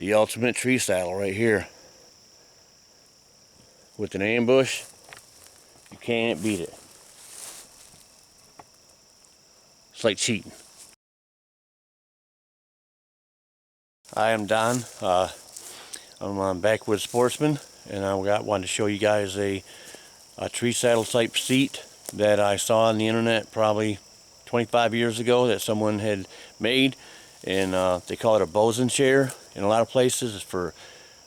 The ultimate tree saddle right here. With an ambush, you can't beat it. It's like cheating. I am Don. I'm a backwoods sportsman, and I wanted to show you guys a tree saddle type seat that I saw on the internet probably 25 years ago that someone had made, and they call it a bosun chair in a lot of places. It's for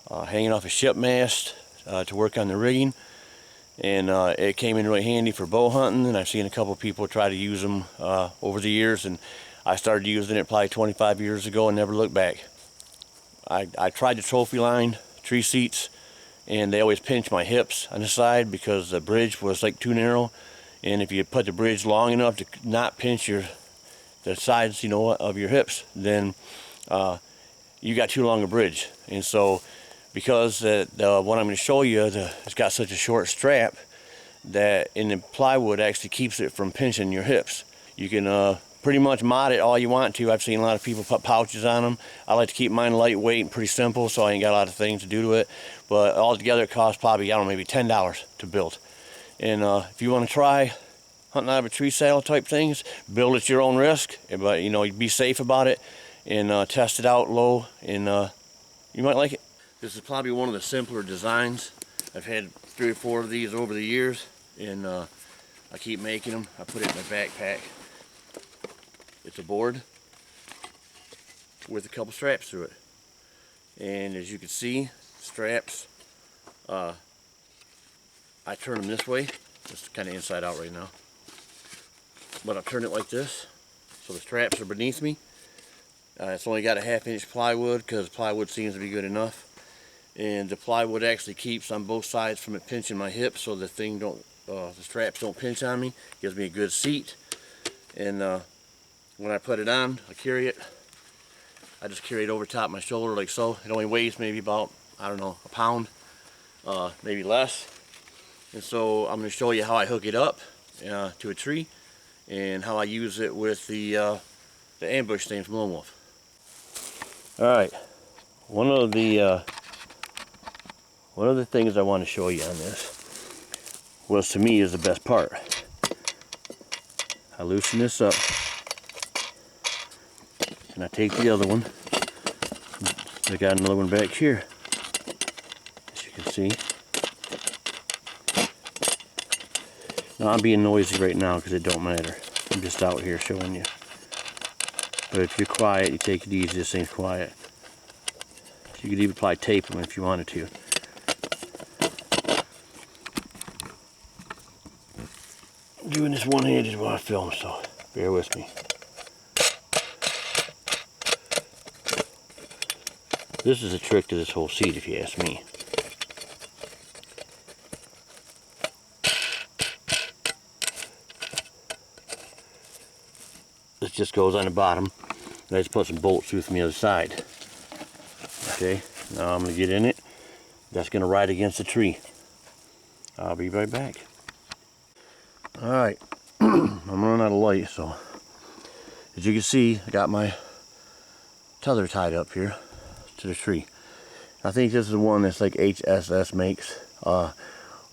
hanging off a ship mast to work on the rigging, and it came in really handy for bow hunting, and I've seen a couple people try to use them over the years, and I started using it probably 25 years ago and never looked back. I tried the trophy line tree seats, and they always pinch my hips on the side because the bridge was like too narrow, and if you put the bridge long enough to not pinch the sides, you know, of your hips, then you got too long a bridge. And so because the one I'm going to show you, it's got such a short strap that in the plywood actually keeps it from pinching your hips. You can pretty much mod it all you want to. I've seen a lot of people put pouches on them. I like to keep mine lightweight and pretty simple, so I ain't got a lot of things to do to it. But altogether it costs probably, I don't know, maybe $10 to build. And if you want to try hunting out of a tree saddle type things, build at your own risk, but you know, be safe about it and test it out low, and you might like it. This is probably one of the simpler designs. I've had 3 or 4 of these over the years, and I keep making them. I put it in my backpack. It's a board with a couple straps through it, and as you can see, straps, I turn them this way. It's kind of inside out right now, but I'll turn it like this so the straps are beneath me. It's only got a 1/2 inch plywood because plywood seems to be good enough, and the plywood actually keeps on both sides from it pinching my hips, so the straps don't pinch on me. Gives me a good seat, and when I put it on, I carry it. I just carry it over top my shoulder like so. It only weighs maybe about, I don't know, a pound, maybe less. And so I'm going to show you how I hook it up to a tree, and how I use it with the ambush thing from Lone Wolf. All right, one of the things I want to show you on this was, to me, is the best part. I loosen this up, and I take the other one. I got another one back here, as you can see. Now I'm being noisy right now because it don't matter. I'm just out here showing you. But if you're quiet, you take it easy. This thing's quiet. You could even probably tape them if you wanted to. I'm doing this one-handed while I film, so bear with me. This is a trick to this whole seat, if you ask me. This just goes on the bottom, and I just put some bolts through from the other side. Okay, now I'm going to get in it. That's going to ride against the tree. I'll be right back. Alright, I'm running out of light, so as you can see, I got my tether tied up here to the tree. I think this is the one that's like HSS makes. Lone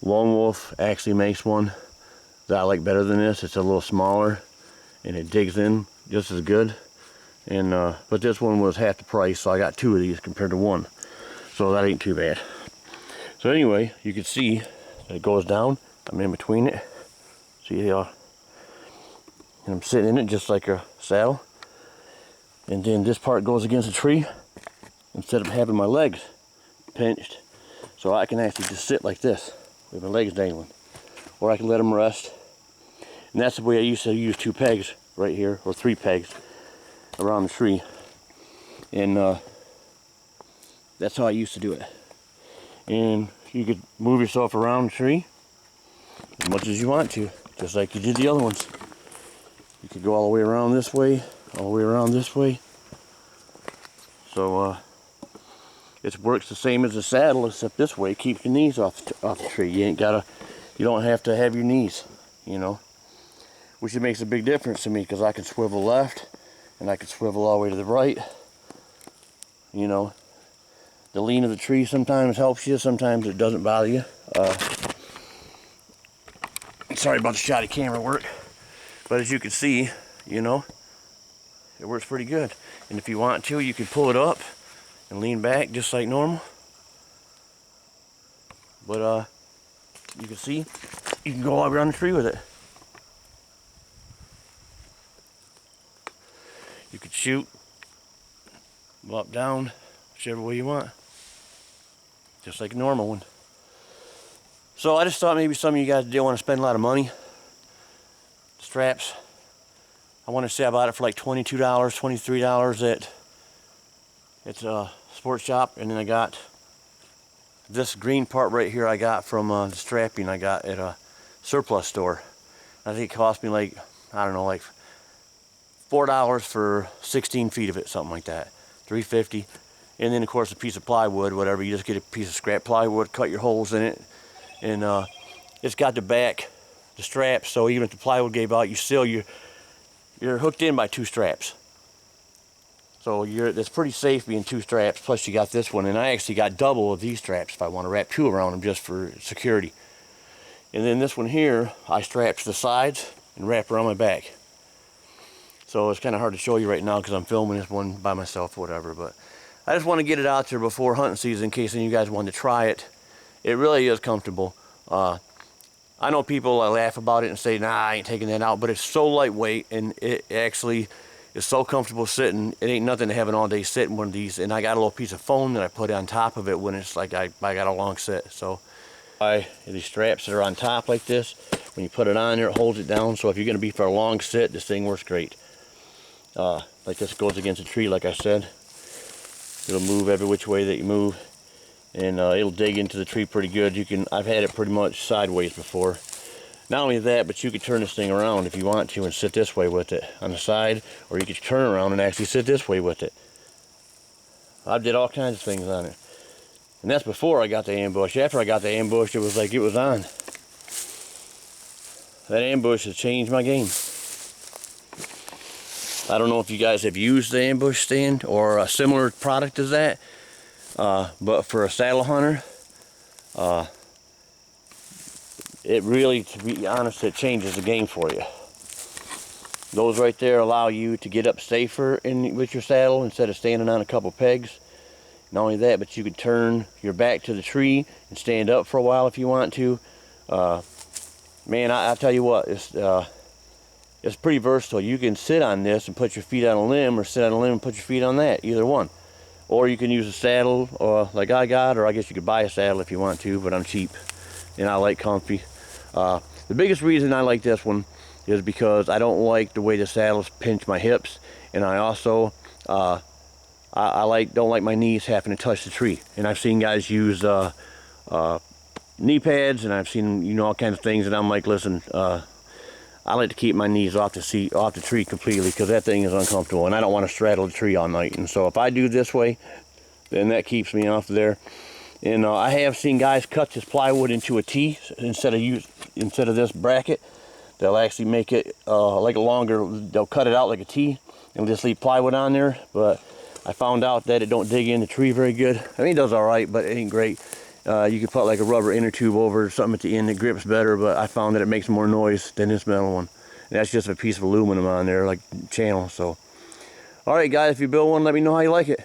Wolf actually makes one that I like better than this. It's a little smaller, and it digs in just as good. And but this one was half the price, so I got 2 of these compared to 1. So that ain't too bad. So anyway, you can see that it goes down. I'm in between it. See how? And I'm sitting in it just like a saddle. And then this part goes against the tree instead of having my legs pinched. So I can actually just sit like this with my legs dangling. Or I can let them rest. And that's the way I used to use 2 pegs right here, or 3 pegs around the tree. And that's how I used to do it. And you could move yourself around the tree as much as you want to, just like you did the other ones. You could go all the way around this way, all the way around this way. So it works the same as a saddle, except this way it keeps your knees off the tree. You don't have to have your knees, you know. Which it makes a big difference to me, because I can swivel left and I can swivel all the way to the right, you know. The lean of the tree sometimes helps you, sometimes it doesn't bother you. Sorry about the shoddy camera work, but as you can see, you know, it works pretty good. And if you want to, you can pull it up and lean back just like normal. But you can see, you can go all around the tree with it. You could shoot, go up, down, whichever way you want. Just like a normal one. So I just thought maybe some of you guys didn't want to spend a lot of money. Straps, I want to say I bought it for like $22, $23 at a sports shop. And then I got this green part right here I got from the strapping I got at a surplus store. I think it cost me like, I don't know, like $4 for 16 feet of it, something like that. $3.50. And then of course a piece of plywood, whatever. You just get a piece of scrap plywood, cut your holes in it, and it's got the straps. So even if the plywood gave out, you're hooked in by 2 straps. So that's pretty safe being 2 straps. Plus you got this one, and I actually got double of these straps if I want to wrap 2 around them just for security. And then this one here, I strap to the sides and wrap around my back. So it's kind of hard to show you right now because I'm filming this one by myself or whatever, but I just want to get it out there before hunting season in case any of you guys wanted to try it. It really is comfortable. I know people laugh about it and say, nah, I ain't taking that out, but it's so lightweight and it actually is so comfortable sitting. It ain't nothing to have an all day sit in one of these. And I got a little piece of foam that I put on top of it when it's like I got a long sit. So these straps that are on top like this, when you put it on there, it holds it down. So if you're going to be for a long sit, this thing works great. Like this goes against a tree, like I said. It'll move every which way that you move, and it'll dig into the tree pretty good. I've had it pretty much sideways before. Not only that, but you could turn this thing around if you want to and sit this way with it on the side, or you could turn around and actually sit this way with it. I did all kinds of things on it. And that's before I got the ambush. After I got the ambush, it was like it was on. That ambush has changed my game. I don't know if you guys have used the ambush stand or a similar product as that, but for a saddle hunter, it really, to be honest, it changes the game for you. Those right there allow you to get up safer with your saddle instead of standing on a couple pegs. Not only that, but you can turn your back to the tree and stand up for a while if you want to. Man, I tell you what, it's pretty versatile. You can sit on this and put your feet on a limb, or sit on a limb and put your feet on that, either one. Or you can use a saddle like I got, or I guess you could buy a saddle if you want to, but I'm cheap and I like comfy. The biggest reason I like this one is because I don't like the way the saddles pinch my hips, and I also don't like my knees having to touch the tree. And I've seen guys use knee pads, and I've seen all kinds of things, and I'm like, listen, I like to keep my knees off the tree completely, because that thing is uncomfortable and I don't want to straddle the tree all night. And so if I do this way, then that keeps me off there. And I have seen guys cut this plywood into a T instead of this bracket. They'll actually make it like a longer. They'll cut it out like a T and just leave plywood on there. But I found out that it don't dig in the tree very good. I mean, it does all right, but it ain't great. You could put like a rubber inner tube over or something at the end that grips better, but I found that it makes more noise than this metal one. And that's just a piece of aluminum on there, like channel. So, all right, guys, if you build one, let me know how you like it.